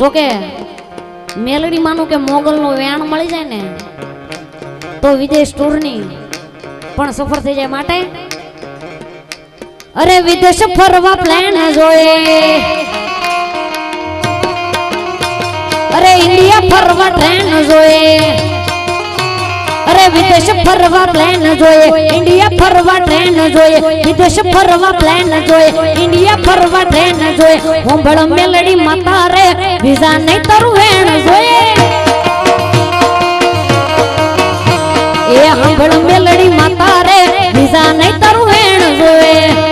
જોકે મેલડી માનું કે મોગલ નું વેણ મળી જાય ને તો વિદેશ ટૂરની પણ સફર થઈ જાય માટે અરે વિદેશ ફરવા પ્લાન જોઈએ અરે ઇન્ડિયા ફરવા ટ્રેન જોઈએ અરે વિદેશ ફરવા પ્લાન જોઈએ ઇન્ડિયા ફરવા ટ્રેન જોઈએ વિદેશ ફરવા પ્લાન જોઈએ ઇન્ડિયા ફરવા ટ્રેન જોઈએ હોંભળ મેલડી માતા રે વિઝા નહીં તારું વેણ જોઈએ એ હોંભળ મેલડી માતા રે વિઝા નહીં તારું વેણ જોઈએ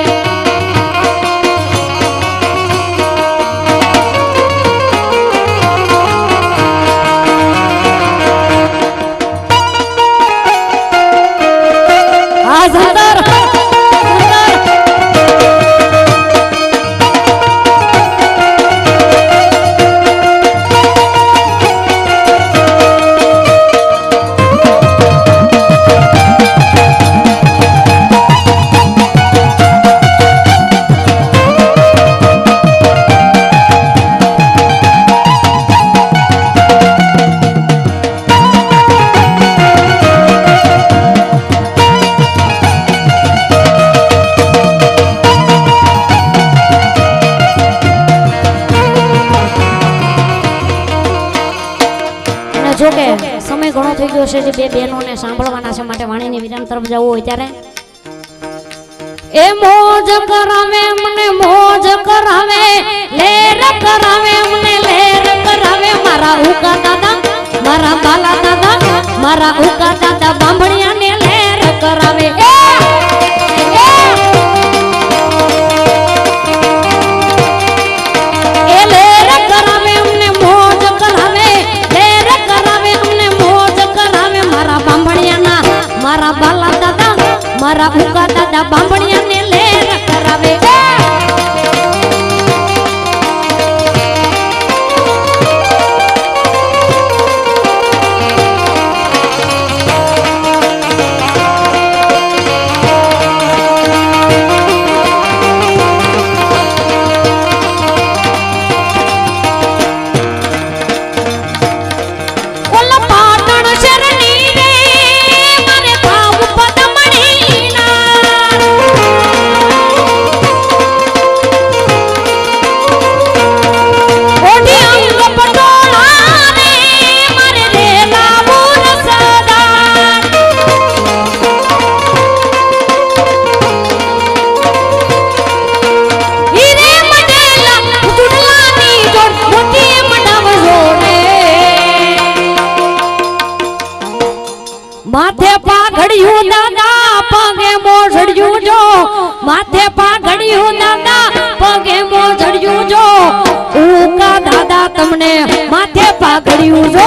જોકે સમય ઘણો થઈ ગયો છે જે બે બહેનોને સાંભળવાના છે માટે વાણીની વિરામ તરફ જવું હોય ત્યારે એ મોજ કરાવે મને મોજ કરાવે લેર કરાવે મને લેર કરાવે મારા ઉકા દાદા મારા બાલા દાદા મારા ઉકા દાદા બાંભણિયાને લેર કરાવે મારા બાલા દાદા મારા ઉકા દાદા બાંભણિયાને લેર કરાવે માથે પાઘડિયું દાદા પગે મોઢડિયું જો માથે પાઘડિયું દાદા પગે મોઢડિયું જો ઉકા દાદા તમને માથે પાઘડિયું જો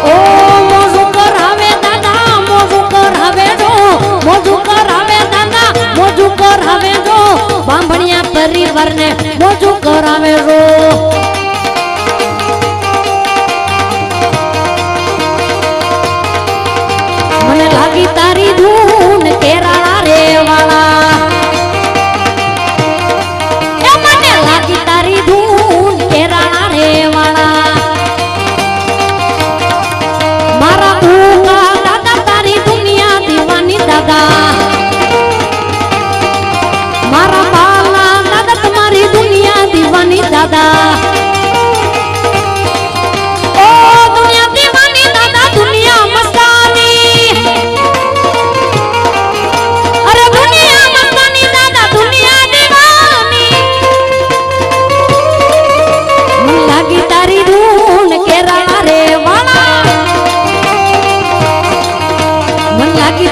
ઓ મોજું કરાવે દાદા મોજું કરાવે જો મોજું કરાવે દાદા મોજું કરાવે જો બાંભણિયા પરિવારને મોજું કરાવે જો મને લાગી તારી ધૂન કેરાળા રે વાળા એ મને લાગી તારી ધૂન કેરાળા રે વાળા મારા ઉકા દાદા તારી દુનિયા દીવાની દાદા મારા બાલા દાદા તમારી દુનિયા દીવાની દાદા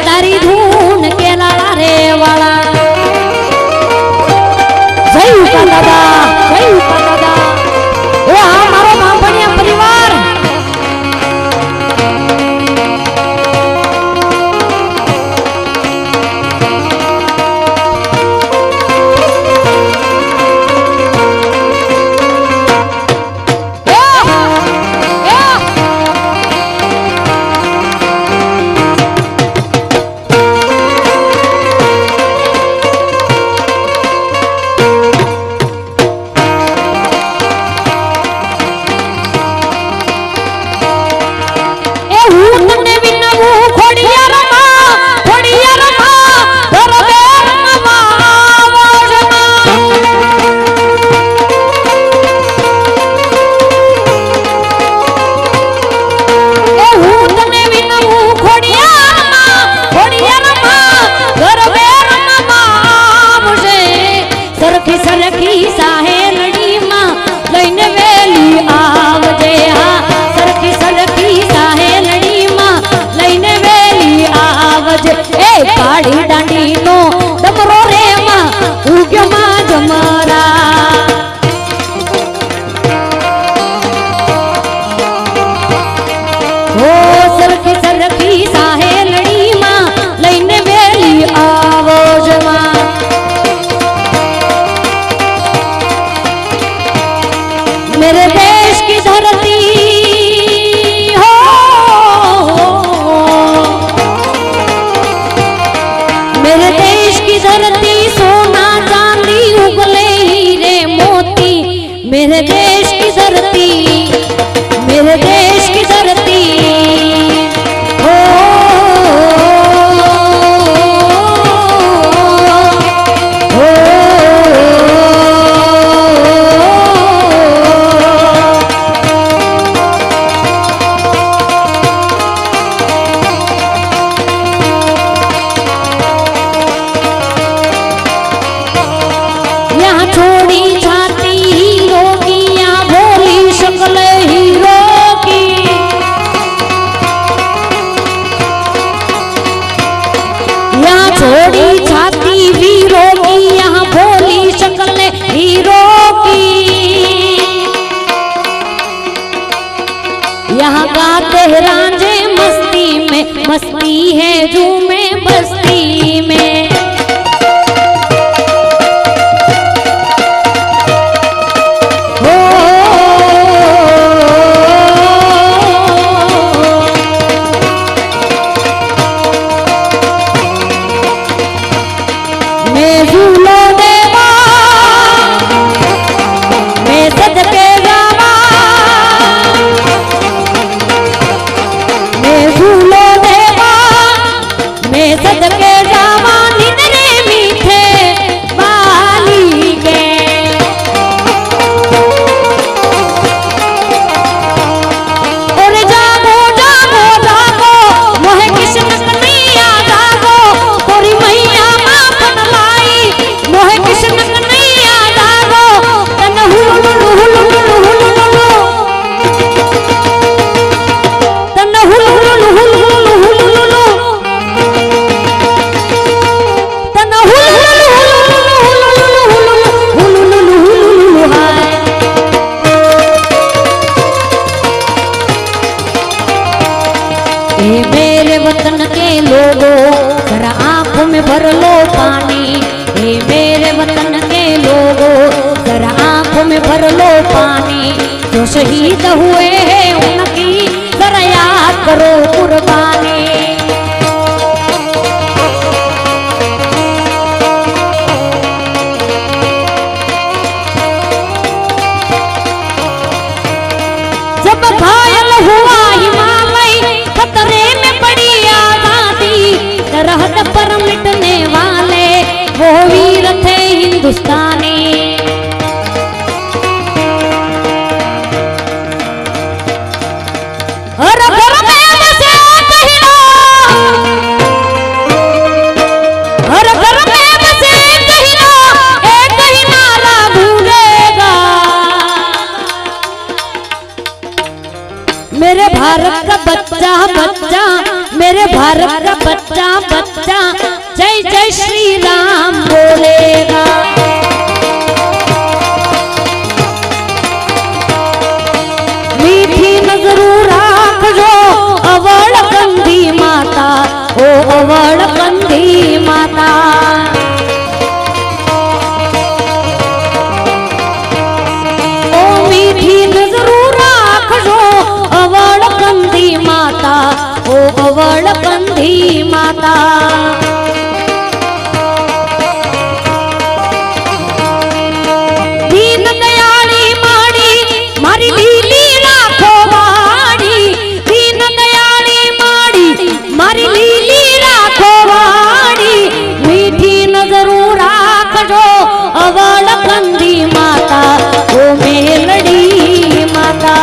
તારી ધૂન કેલાળા રે વાળા જય ઉકા દાદા જય ઉકા દાદા એ આ મારો બાંભણિયા પરિવાર मेरे देश की धरती, मेरे देश की धरती हो, यहाँ छोड़ी जाती हीरो की, यहाँ भोली शक्ल हीरो की, यहाँ छोड़ी जाती वीरों की, यहाँ भोली शक्ल हीरो की, यहाँ गाते रांझे मस्ती में, मस्ती है झूमे बस्ती में। मेरे वतन के लोगों जरा आंखों में भर लो पानी, हे मेरे वतन के लोगों जरा आंखों में भर लो पानी, जो शहीद हुए हैं उनकी जरा याद करो कुर्बानी। जब घायल हुआ हिमालय, खतरे में पड़ी आजादी, सरहद पर मिटने वाले वो वीर थे हिंदुस्तानी। हर घर में बसे कहिना, हर घर में बसे कहिना, एक ही नारा गूंजेगा, मेरे भारत का बच्चा बच्चा, मेरे भारत का बच्चा बच्चा जय जय श्री राम बोलेगा। मीठी नजरू राख जो अवड़ कंधी माता, ओ अवड़ कंधी माता, ओ मीठी नजरू राख जो अवड़ कंधी माता, ओ अवड़ कंधी माता। दीन दयाली माड़ी मारी लीली राखो वाड़ी, दीन दयाली माड़ी मारी लीली राखो वाड़ी, मीठी नजरू राख जो अवड़ कंधी माता, ओ मेलड़ी माता।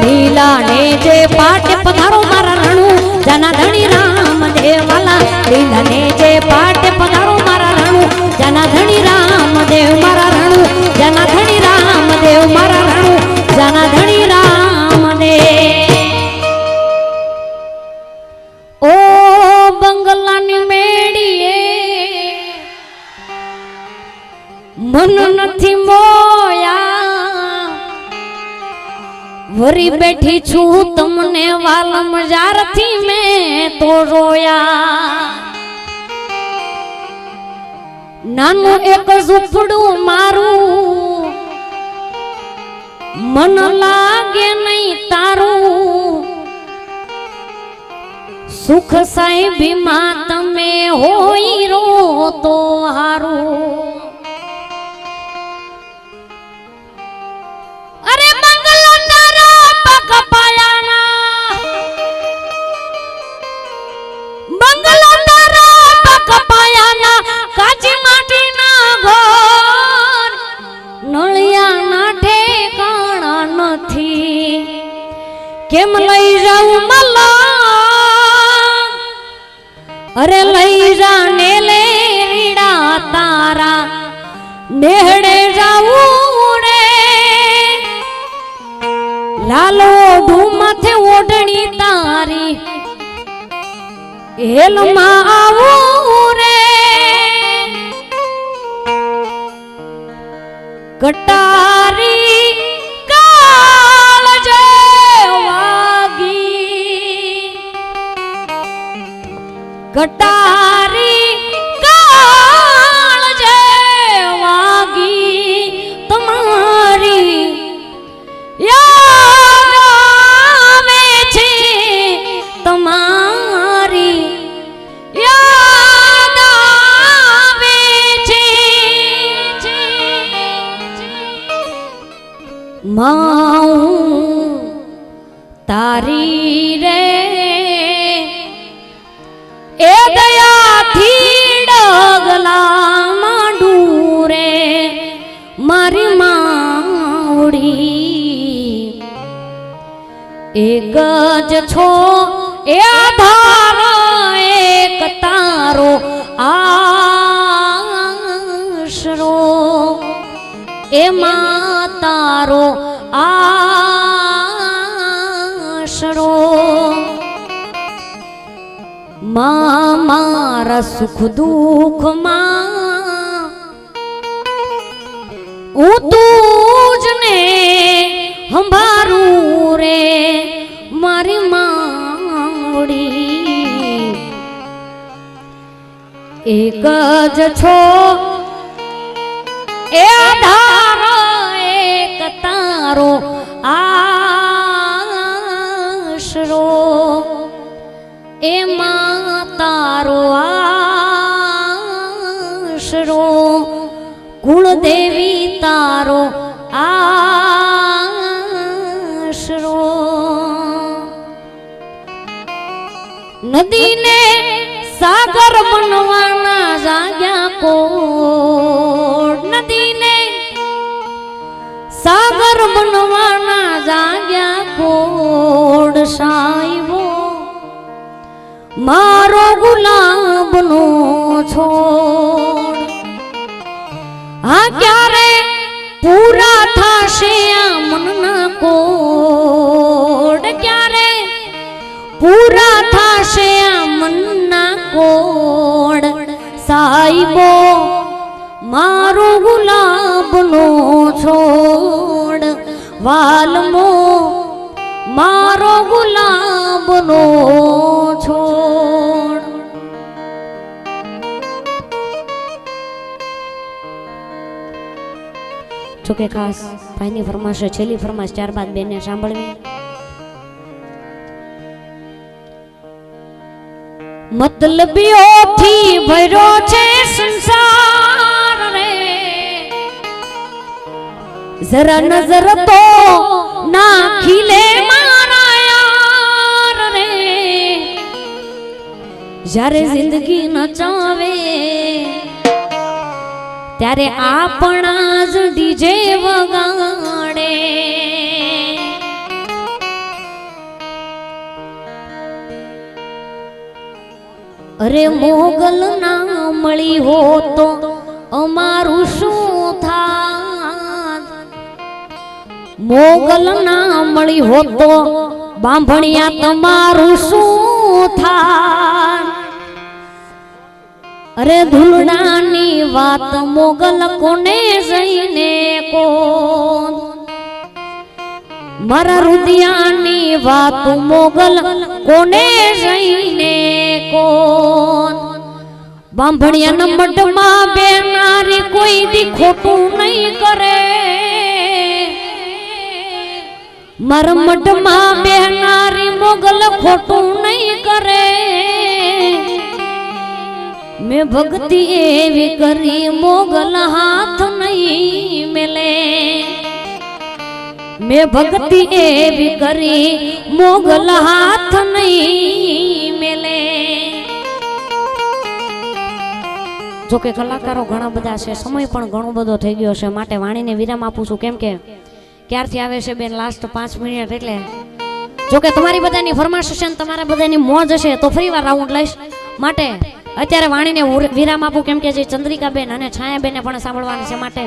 लीला ने जे पाटे पधारो मारा रणु, जना धनी राम देव वाला, लीला ने जे पाटे पधारो मारा रणु, जना धनी राम देव मारा रणु, जना धनी राम देव मारा रणु, जना धनी राम देव। ओ बंगलानी मेड़ीए मन नथी मोया, वरी बैठी छू तुमने वालम जारथी में तो रोया, नानू एक झूपड़ू मारू મન લાગે નહીં તારું સુખ સાહેબી માં તમે હોય રો તો હારું અરે બંગલો તારા પગ પાયાના બંગલો તારા પગ પાયાના કાચી માટીના ઘર નળિયાના ઠેકાણા નથી કેમ લઈ જાઉં મલા અરે લઈ જાને લે રીડા તારા નેહડે જાવું રે લાલો ધૂમથે ઓઢણી તારી હેલમાં આવું રે કટારી કાળજે વાગી કટારી કાળજે વાગી તમારી યાદ આવે છે તમારી યાદ આવે છે માઉં તારી રે એ દયાથી ડગલા માંડું રે મારી માવડી એક જ છો એ આધાર એક તારો આશરો એમાં તારો આશરો મારા સુખ દુઃખમાં હું તુજને સંભાળું રે મારી માવડી એક જ છો એ આધાર એક તારો આશરો એમાં તારો આશરો કુળદેવી તારો આશરો નદીને સાગર બનવાના જાગ્યા કોડ નદીને સાગર બનવાના જાગ્યા કોડ સાઈબો મારો ગુલાબનો છોડ આ ક્યારે પૂરા થશે આ મનના કોડ ક્યારે પૂરા થશે આ મનના કોડ સાઈબો મારો ગુલાબનો છોડ વાલમો મારો ગુલાબનો છોડ જોકે ખાસ ભાઈની ફરમાશ છેલ્લી ફરમાશ ત્યારબાદ બેને સાંભળવી મતલબીઓથી ભર્યો છે સંસાર રે જરા નજર તો નાખી લે મારા યાર રે જ્યારે જિંદગી નચાવે ત્યારે આપણા જ ડીજે વગાડે અરે મોગલ ના મળી હો તો અમારું શું થાત મોગલ ના મળી હો તો બાંભણિયા તમારું શું થાત અરે ધૂળડાની વાત મોગલ કોને જઈને કોણ મારા રુદિયાની વાત મોગલ કોને જઈને કોણ બાંભણિયાના મઢમાં બેનારી કોઈ દી ખોટું નહીં કરે મરમટમાં બેહનારી મોગલ ખોટું નહીં કરે મેં ભક્તિ એવી કરી મોગલ હાથ નહીં મેલે મેં ભક્તિ એવી કરી મોગલ હાથ નહીં મેલે જોકે કલાકારો ઘણા બધા છે સમય પણ ઘણો બધો થઈ ગયો છે માટે વાણીને વિરામ આપું છું કેમ કે ક્યારથી આવે છે બેન લાસ્ટ 5 મિનિટ એટલે જોકે તમારી બધાની ફરમાશ છે ને તમારા બધાની મોજ હશે તો ફરીવાર રાઉન્ડ લઈશ માટે અત્યારે વાણીને વિરામ આપું કેમ કે જે ચંદ્રિકા બેન અને છાયા બેને પણ સાંભળવાની છે માટે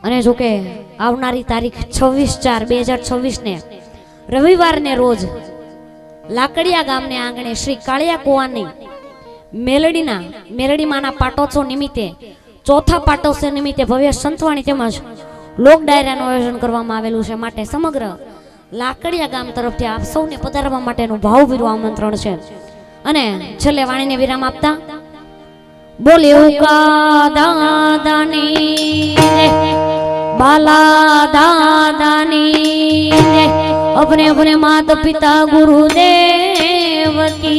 અને જોકે આવનારી તારીખ 26/4/2026 ને રવિવારને રોજ લાકડિયા ગામને આંગણે શ્રી કાળિયા કુવાની મેલડીમાના પાટોત્સવ નિમિત્તે ચોથા પાટોત્સવ નિમિત્તે ભવ્ય સંતવાણી તેમજ લોક ડાયરાનું આયોજન કરવામાં આવેલું છે માટે સમગ્ર લાકડિયા ગામ તરફથી આપ સૌને પધારવા માટેનું ભાવભીરું આમંત્રણ છે અને છેલ્લે વાણીને વિરામ આપતા બોલ્યું કા દાદાની બાલા દાદાની अपने अपने माता पिता गुरुदेव की